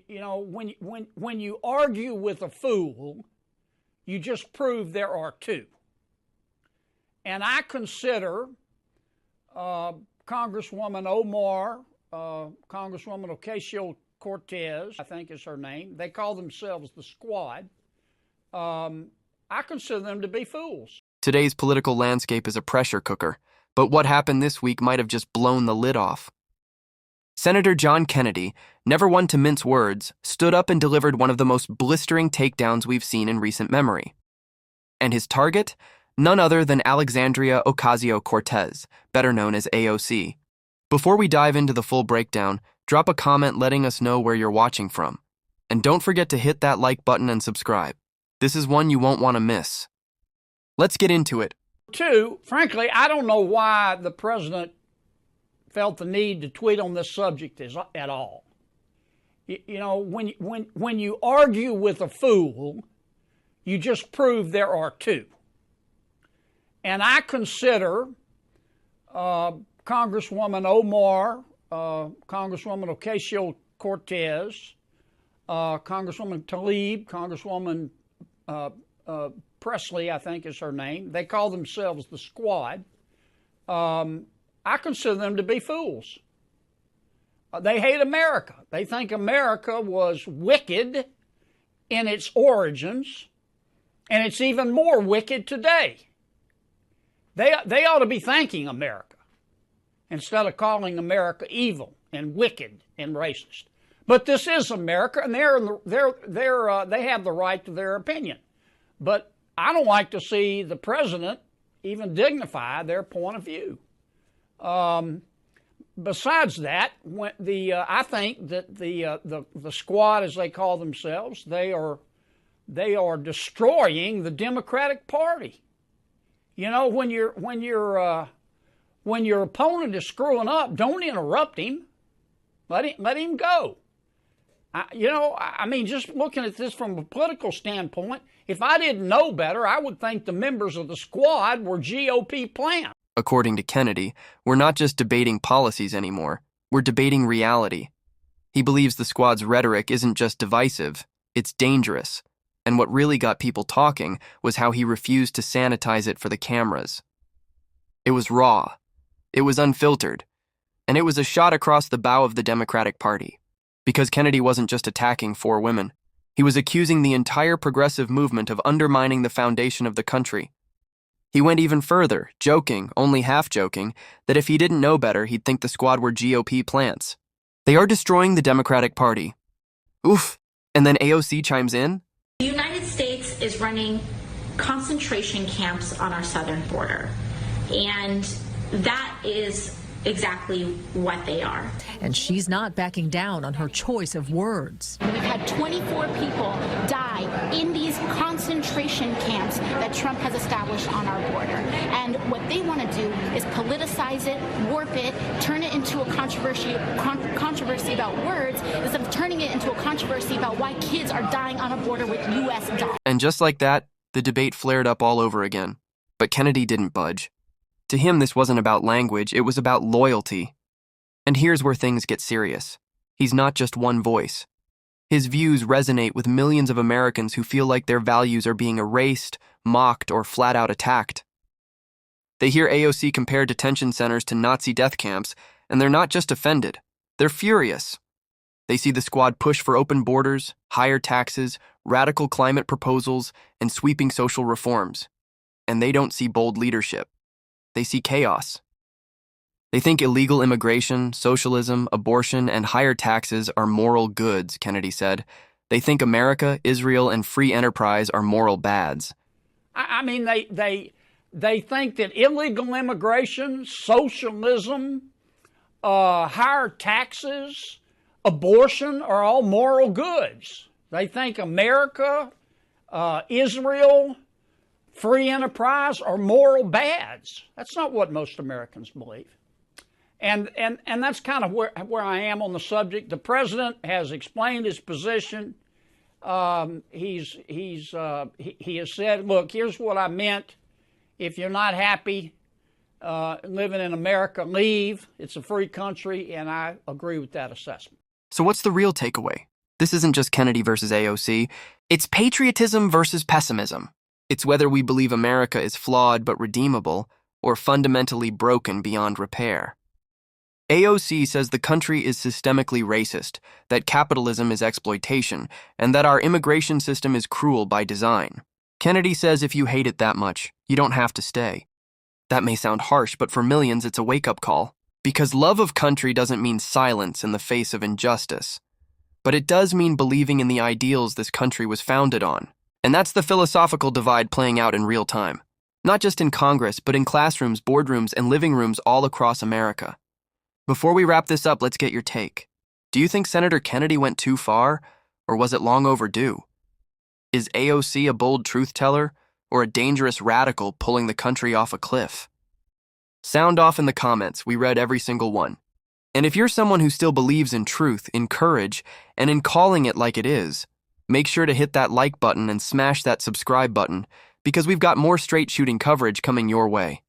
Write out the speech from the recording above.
when you argue with a fool, you just prove there are two. And I consider Congresswoman Omar, Congresswoman Ocasio-Cortez, I think is her name. They call themselves the Squad. I consider them to be fools. Today's political landscape is a pressure cooker, but what happened this week might have just blown the lid off. Senator John Kennedy, never one to mince words, stood up and delivered one of the most blistering takedowns we've seen in recent memory. And his target? None other than Alexandria Ocasio-Cortez, better known as AOC. Before we dive into the full breakdown, drop a comment letting us know where you're watching from. And don't forget to hit that like button and subscribe. This is one you won't want to miss. Let's get into it. Two, frankly, I don't know why the president felt the need to tweet on this subject at all. When you argue with a fool, you just prove there are two. And I consider Congresswoman Omar, Congresswoman Ocasio-Cortez, Congresswoman Tlaib, Congresswoman Presley, I think is her name. They call themselves the Squad. I consider them to be fools. They hate America. They think America was wicked in its origins, and it's even more wicked today. They ought to be thanking America instead of calling America evil and wicked and racist. But this is America, and they have the right to their opinion. But I don't like to see the president even dignify their point of view. Besides that, I think that the Squad, as they call themselves, they are destroying the Democratic Party. You know, when your opponent is screwing up, don't interrupt him. Let him go. Just looking at this from a political standpoint, if I didn't know better, I would think the members of the Squad were GOP plants. According to Kennedy, we're not just debating policies anymore, we're debating reality. He believes the Squad's rhetoric isn't just divisive, it's dangerous. And what really got people talking was how he refused to sanitize it for the cameras. It was raw, it was unfiltered, and it was a shot across the bow of the Democratic Party. Because Kennedy wasn't just attacking 4 women, he was accusing the entire progressive movement of undermining the foundation of the country. He went even further, joking, only half joking, that if he didn't know better, he'd think the Squad were GOP plants. They are destroying the Democratic Party. Oof. And then AOC chimes in. The United States is running concentration camps on our southern border, and that is exactly what they are. And she's not backing down on her choice of words. We've had 24 people die in these concentration camps that Trump has established on our border. And what they want to do is politicize it, warp it, turn it into a controversy about words instead of turning it into a controversy about why kids are dying on a border with U.S. dollars. And just like that, the debate flared up all over again. But Kennedy didn't budge. To him, this wasn't about language, it was about loyalty. And here's where things get serious. He's not just one voice. His views resonate with millions of Americans who feel like their values are being erased, mocked, or flat out attacked. They hear AOC compare detention centers to Nazi death camps, and they're not just offended, they're furious. They see the Squad push for open borders, higher taxes, radical climate proposals, and sweeping social reforms. And they don't see bold leadership. They see chaos. They think illegal immigration, socialism, abortion, and higher taxes are moral goods, Kennedy said. They think America, Israel, and free enterprise are moral bads. They think that illegal immigration, socialism, higher taxes, abortion are all moral goods. They think America, Israel, free enterprise are moral bads. That's not what most Americans believe. And that's kind of where I am on the subject. The president has explained his position. He has said, look, here's what I meant. If you're not happy living in America, leave. It's a free country, and I agree with that assessment. So what's the real takeaway? This isn't just Kennedy versus AOC. It's patriotism versus pessimism. It's whether we believe America is flawed but redeemable or fundamentally broken beyond repair. AOC says the country is systemically racist, that capitalism is exploitation, and that our immigration system is cruel by design. Kennedy says if you hate it that much, you don't have to stay. That may sound harsh, but for millions it's a wake-up call. Because love of country doesn't mean silence in the face of injustice. But it does mean believing in the ideals this country was founded on. And that's the philosophical divide playing out in real time. Not just in Congress, but in classrooms, boardrooms, and living rooms all across America. Before we wrap this up, let's get your take. Do you think Senator Kennedy went too far, or was it long overdue? Is AOC a bold truth-teller, or a dangerous radical pulling the country off a cliff? Sound off in the comments. We read every single one. And if you're someone who still believes in truth, in courage, and in calling it like it is, make sure to hit that like button and smash that subscribe button, because we've got more straight-shooting coverage coming your way.